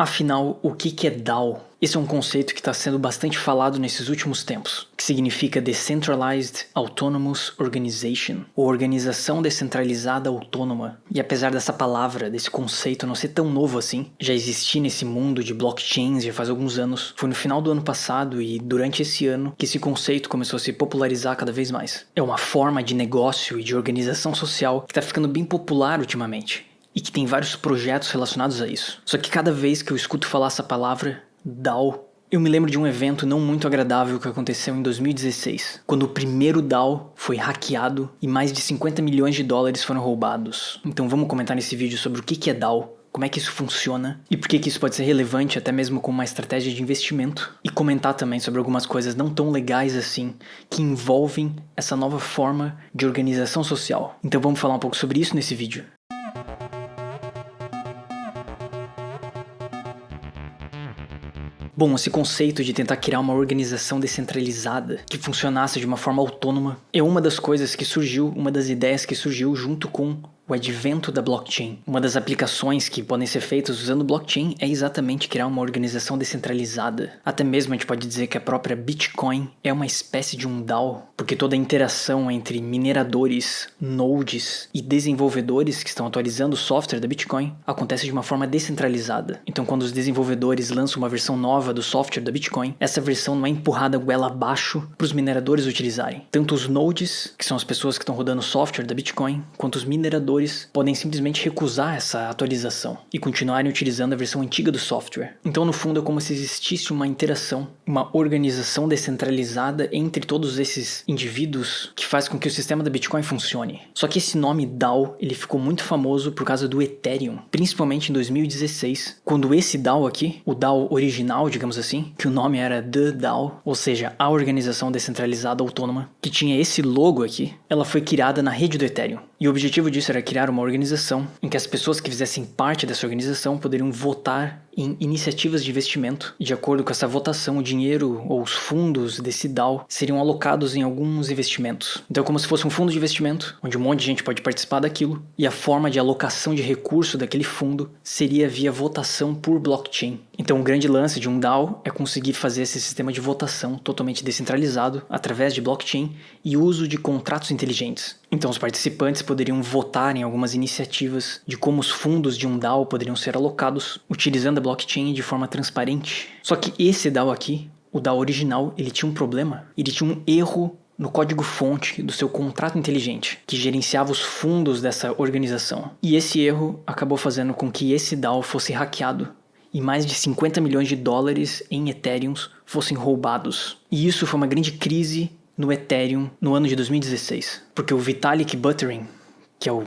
Afinal, o que é DAO? Esse é um conceito que está sendo bastante falado nesses últimos tempos, que significa Decentralized Autonomous Organization, ou Organização Descentralizada Autônoma. E apesar dessa palavra, desse conceito não ser tão novo assim, já existir nesse mundo de blockchains já faz alguns anos, foi no final do ano passado e durante esse ano que esse conceito começou a se popularizar cada vez mais. É uma forma de negócio e de organização social que está ficando bem popular ultimamente, e que tem vários projetos relacionados a isso. Só que cada vez que eu escuto falar essa palavra, DAO, eu me lembro de um evento não muito agradável que aconteceu em 2016, quando o primeiro DAO foi hackeado e mais de 50 milhões de dólares foram roubados. Então vamos comentar nesse vídeo sobre o que é DAO, como é que isso funciona e por que isso pode ser relevante até mesmo como uma estratégia de investimento, e comentar também sobre algumas coisas não tão legais assim que envolvem essa nova forma de organização social. Então vamos falar um pouco sobre isso nesse vídeo. Bom, esse conceito de tentar criar uma organização descentralizada que funcionasse de uma forma autônoma é uma das coisas que surgiu, uma das ideias que surgiu junto com o advento da blockchain. Uma das aplicações que podem ser feitas usando blockchain é exatamente criar uma organização descentralizada. Até mesmo a gente pode dizer que a própria Bitcoin é uma espécie de um DAO, porque toda a interação entre mineradores, nodes e desenvolvedores que estão atualizando o software da Bitcoin acontece de uma forma descentralizada. Então quando os desenvolvedores lançam uma versão nova do software da Bitcoin, essa versão não é empurrada goela abaixo para os mineradores utilizarem. Tanto os nodes, que são as pessoas que estão rodando o software da Bitcoin, quanto os mineradores podem simplesmente recusar essa atualização e continuarem utilizando a versão antiga do software. Então, no fundo, é como se existisse uma interação, uma organização descentralizada entre todos esses indivíduos que faz com que o sistema da Bitcoin funcione. Só que esse nome DAO, ele ficou muito famoso por causa do Ethereum, principalmente em 2016, quando esse DAO aqui, o DAO original, digamos assim, que o nome era The DAO, ou seja, a Organização Descentralizada Autônoma, que tinha esse logo aqui, ela foi criada na rede do Ethereum. E o objetivo disso era criar uma organização em que as pessoas que fizessem parte dessa organização poderiam votar em iniciativas de investimento. E de acordo com essa votação, o dinheiro ou os fundos desse DAO seriam alocados em alguns investimentos. Então é como se fosse um fundo de investimento, onde um monte de gente pode participar daquilo, e a forma de alocação de recurso daquele fundo seria via votação por blockchain. Então o grande lance de um DAO é conseguir fazer esse sistema de votação totalmente descentralizado através de blockchain e uso de contratos inteligentes. Então os participantes poderiam votar em algumas iniciativas de como os fundos de um DAO poderiam ser alocados utilizando a blockchain de forma transparente. Só que esse DAO aqui, o DAO original, ele tinha um problema. Ele tinha um erro no código-fonte do seu contrato inteligente, que gerenciava os fundos dessa organização. E esse erro acabou fazendo com que esse DAO fosse hackeado e mais de 50 milhões de dólares em Ethereums fossem roubados. E isso foi uma grande crise no Ethereum no ano de 2016, porque o Vitalik Buterin, que é o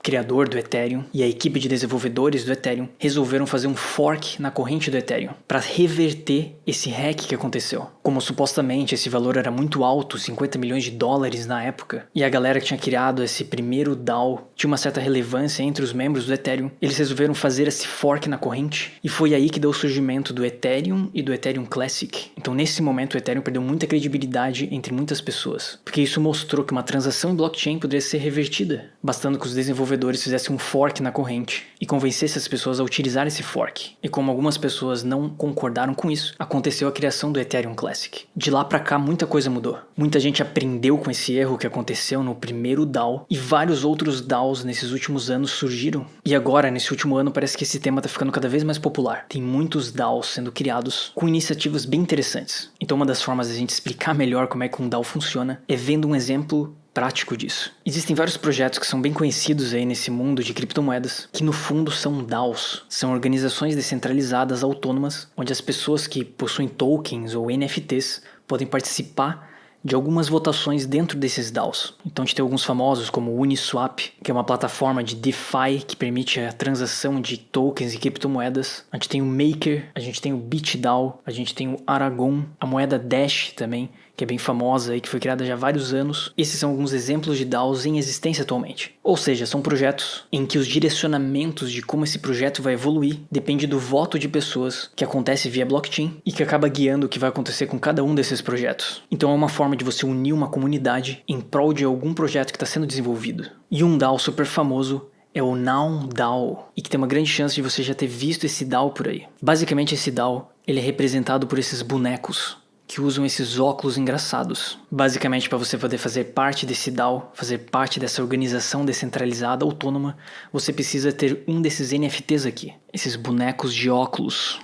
criador do Ethereum, e a equipe de desenvolvedores do Ethereum resolveram fazer um fork na corrente do Ethereum para reverter esse hack que aconteceu. Como supostamente esse valor era muito alto, 50 milhões de dólares na época, e a galera que tinha criado esse primeiro DAO tinha uma certa relevância entre os membros do Ethereum, eles resolveram fazer esse fork na corrente, e foi aí que deu o surgimento do Ethereum e do Ethereum Classic. Então nesse momento o Ethereum perdeu muita credibilidade entre muitas pessoas, porque isso mostrou que uma transação em blockchain poderia ser revertida, bastando que os desenvolvedores fizessem um fork na corrente e convencessem as pessoas a utilizar esse fork. E como algumas pessoas não concordaram com isso, aconteceu a criação do Ethereum Classic. De lá pra cá, muita coisa mudou. Muita gente aprendeu com esse erro que aconteceu no primeiro DAO, e vários outros DAOs nesses últimos anos surgiram. E agora, nesse último ano, parece que esse tema tá ficando cada vez mais popular. Tem muitos DAOs sendo criados com iniciativas bem interessantes. Então uma das formas de a gente explicar melhor como é que um DAO funciona é vendo um exemplo prático disso. Existem vários projetos que são bem conhecidos aí nesse mundo de criptomoedas, que no fundo são DAOs, são organizações descentralizadas autônomas, onde as pessoas que possuem tokens ou NFTs podem participar de algumas votações dentro desses DAOs. Então a gente tem alguns famosos como o Uniswap, que é uma plataforma de DeFi que permite a transação de tokens e criptomoedas. A gente tem o Maker, a gente tem o BitDAO, a gente tem o Aragon, a moeda Dash também, que é bem famosa e que foi criada já há vários anos. Esses são alguns exemplos de DAOs em existência atualmente. Ou seja, são projetos em que os direcionamentos de como esse projeto vai evoluir depende do voto de pessoas que acontece via blockchain e que acaba guiando o que vai acontecer com cada um desses projetos. Então é uma forma de você unir uma comunidade em prol de algum projeto que está sendo desenvolvido. E um DAO super famoso é o Now DAO, e que tem uma grande chance de você já ter visto esse DAO por aí. Basicamente esse DAO, ele é representado por esses bonecos que usam esses óculos engraçados. Basicamente, para você poder fazer parte desse DAO, fazer parte dessa organização descentralizada autônoma, você precisa ter um desses NFTs aqui, esses bonecos de óculos.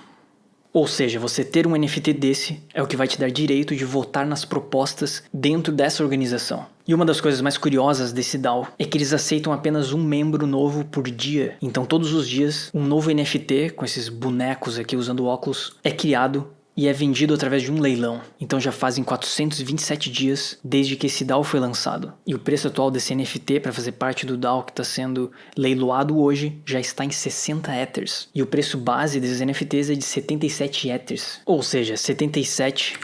Ou seja, você ter um NFT desse é o que vai te dar direito de votar nas propostas dentro dessa organização. E uma das coisas mais curiosas desse DAO é que eles aceitam apenas um membro novo por dia. Então todos os dias, um novo NFT com esses bonecos aqui usando óculos é criado e é vendido através de um leilão. Então já fazem 427 dias desde que esse DAO foi lançado. E o preço atual desse NFT para fazer parte do DAO que está sendo leiloado hoje já está em 60 Ethers. E o preço base desses NFTs é de 77 Ethers. Ou seja, 77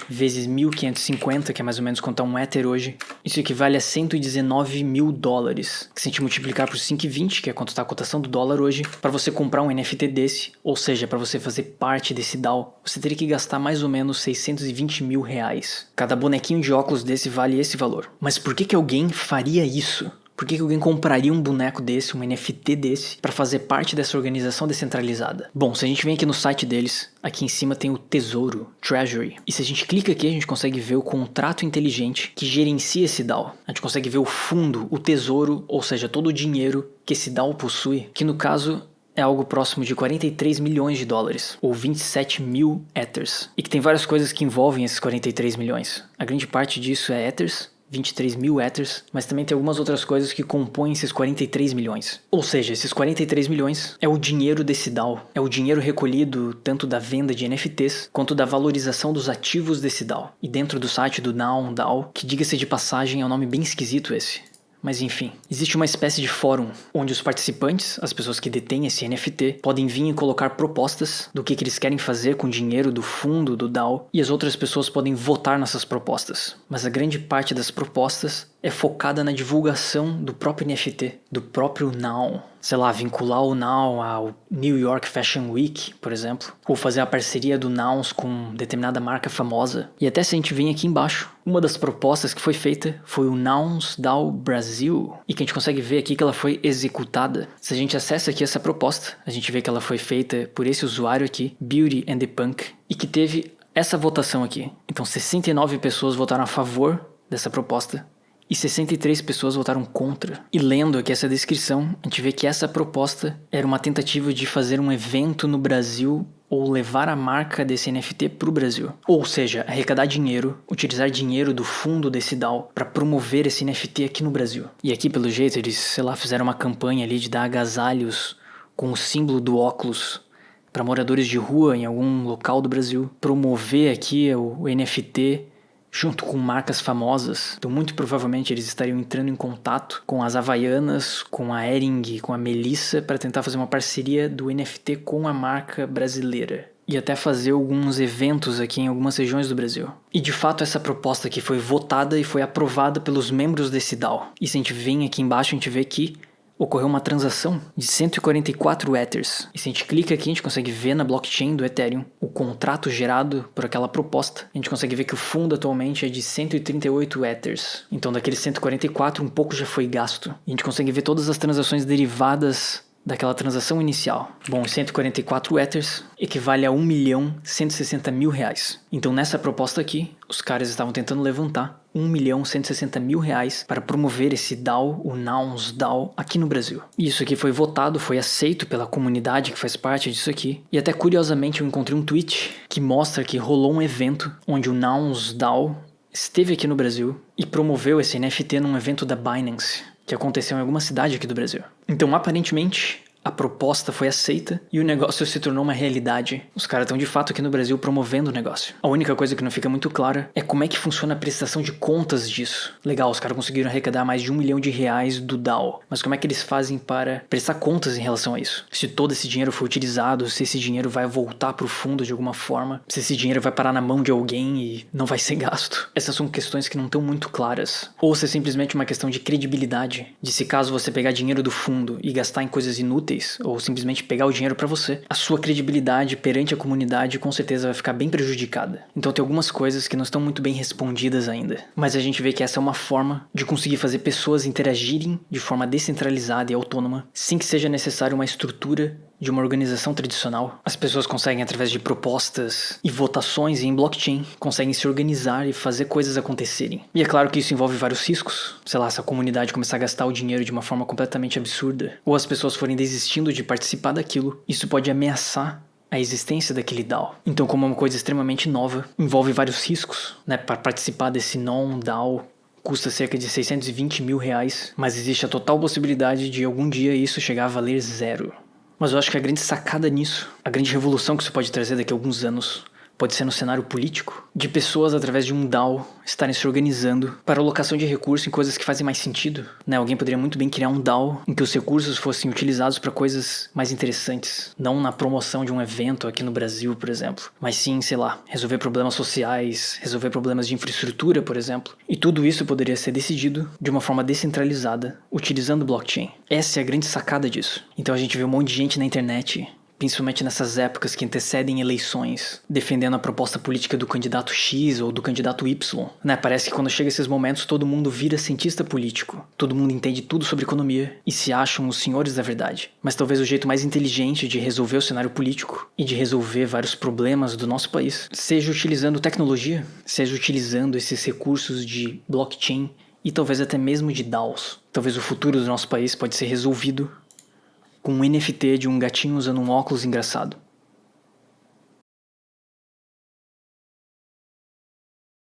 vezes 1.550, que é mais ou menos quanto a um Ether hoje. Isso equivale a 119 mil dólares, que se a gente multiplicar por 5,20, que é quanto está a cotação do dólar hoje, para você comprar um NFT desse, ou seja, para você fazer parte desse DAO, você teria que gastar mais ou menos 620 mil reais. Cada bonequinho de óculos desse vale esse valor. Mas por que alguém faria isso? Por que alguém compraria um boneco desse, um NFT desse, para fazer parte dessa organização descentralizada? Bom, se a gente vem aqui no site deles, aqui em cima tem o Tesouro, Treasury. E se a gente clica aqui, a gente consegue ver o contrato inteligente que gerencia esse DAO. A gente consegue ver o fundo, o tesouro, ou seja, todo o dinheiro que esse DAO possui, que no caso é algo próximo de 43 milhões de dólares, ou 27 mil Ethers. E que tem várias coisas que envolvem esses 43 milhões. A grande parte disso é Ethers, 23 mil Ethers, mas também tem algumas outras coisas que compõem esses 43 milhões. Ou seja, esses 43 milhões é o dinheiro desse DAO, é o dinheiro recolhido tanto da venda de NFTs quanto da valorização dos ativos desse DAO. E dentro do site do Now DAO, que diga-se de passagem é um nome bem esquisito esse. Mas enfim, existe uma espécie de fórum onde os participantes, as pessoas que detêm esse NFT, podem vir e colocar propostas do que eles querem fazer com o dinheiro do fundo do DAO e as outras pessoas podem votar nessas propostas. Mas a grande parte das propostas é focada na divulgação do próprio NFT, do próprio Now. Sei lá, vincular o Now ao New York Fashion Week, por exemplo, ou fazer a parceria do Nows com determinada marca famosa. E até se a gente vem aqui embaixo, uma das propostas que foi feita foi o Nows DAO Brasil, e que a gente consegue ver aqui que ela foi executada. Se a gente acessa aqui essa proposta, a gente vê que ela foi feita por esse usuário aqui, Beauty and the Punk, e que teve essa votação aqui. Então 69 pessoas votaram a favor dessa proposta, e 63 pessoas votaram contra. E lendo aqui essa descrição, a gente vê que essa proposta era uma tentativa de fazer um evento no Brasil ou levar a marca desse NFT para o Brasil. Ou seja, arrecadar dinheiro, utilizar dinheiro do fundo desse DAO para promover esse NFT aqui no Brasil. E aqui, pelo jeito, eles, sei lá, fizeram uma campanha ali de dar agasalhos com o símbolo do óculos para moradores de rua em algum local do Brasil. Promover aqui o NFT junto com marcas famosas. Então muito provavelmente eles estariam entrando em contato com as Havaianas, com a Hering, com a Melissa para tentar fazer uma parceria do NFT com a marca brasileira. E até fazer alguns eventos aqui em algumas regiões do Brasil. E de fato essa proposta aqui foi votada e foi aprovada pelos membros desse DAO. E se a gente vem aqui embaixo a gente vê que ocorreu uma transação de 144 Ethers. E se a gente clica aqui, a gente consegue ver na blockchain do Ethereum o contrato gerado por aquela proposta. A gente consegue ver que o fundo atualmente é de 138 Ethers. Então daqueles 144, um pouco já foi gasto. E a gente consegue ver todas as transações derivadas daquela transação inicial. Bom, 144 Ethers equivale a 1.160.000 reais. Então nessa proposta aqui, os caras estavam tentando levantar 1.160.000 reais para promover esse DAO, o Nows DAO, aqui no Brasil. E isso aqui foi votado, foi aceito pela comunidade que faz parte disso aqui. E até curiosamente eu encontrei um tweet que mostra que rolou um evento onde o Nows DAO esteve aqui no Brasil e promoveu esse NFT num evento da Binance, que aconteceu em alguma cidade aqui do Brasil. Então, aparentemente, a proposta foi aceita e o negócio se tornou uma realidade. Os caras estão de fato aqui no Brasil promovendo o negócio. A única coisa que não fica muito clara é como é que funciona a prestação de contas disso. Legal, os caras conseguiram arrecadar mais de 1 milhão de reais do DAO. Mas como é que eles fazem para prestar contas em relação a isso? Se todo esse dinheiro foi utilizado, se esse dinheiro vai voltar para o fundo de alguma forma, se esse dinheiro vai parar na mão de alguém e não vai ser gasto. Essas são questões que não estão muito claras. Ou se é simplesmente uma questão de credibilidade, de se caso você pegar dinheiro do fundo e gastar em coisas inúteis, úteis ou simplesmente pegar o dinheiro para você, a sua credibilidade perante a comunidade com certeza vai ficar bem prejudicada. Então tem algumas coisas que não estão muito bem respondidas ainda, mas a gente vê que essa é uma forma de conseguir fazer pessoas interagirem de forma descentralizada e autônoma, sem que seja necessário uma estrutura de uma organização tradicional. As pessoas conseguem, através de propostas e votações em blockchain, conseguem se organizar e fazer coisas acontecerem. E é claro que isso envolve vários riscos. Sei lá, se a comunidade começar a gastar o dinheiro de uma forma completamente absurda, ou as pessoas forem desistindo de participar daquilo, isso pode ameaçar a existência daquele DAO. Então, como é uma coisa extremamente nova, envolve vários riscos, né? Para participar desse non-DAO, custa cerca de 620 mil reais, mas existe a total possibilidade de algum dia isso chegar a valer zero. Mas eu acho que a grande sacada nisso, a grande revolução que isso pode trazer daqui a alguns anos, pode ser no cenário político, de pessoas através de um DAO estarem se organizando para alocação de recursos em coisas que fazem mais sentido, né? Alguém poderia muito bem criar um DAO em que os recursos fossem utilizados para coisas mais interessantes, não na promoção de um evento aqui no Brasil, por exemplo, mas sim, sei lá, resolver problemas sociais, resolver problemas de infraestrutura, por exemplo. E tudo isso poderia ser decidido de uma forma descentralizada, utilizando blockchain. Essa é a grande sacada disso. Então a gente vê um monte de gente na internet, principalmente nessas épocas que antecedem eleições, defendendo a proposta política do candidato X ou do candidato Y, né? Parece que quando chega esses momentos todo mundo vira cientista político, todo mundo entende tudo sobre economia e se acham os senhores da verdade. Mas talvez o jeito mais inteligente de resolver o cenário político e de resolver vários problemas do nosso país seja utilizando tecnologia, seja utilizando esses recursos de blockchain e talvez até mesmo de DAOs. Talvez o futuro do nosso país pode ser resolvido com um NFT de um gatinho usando um óculos engraçado.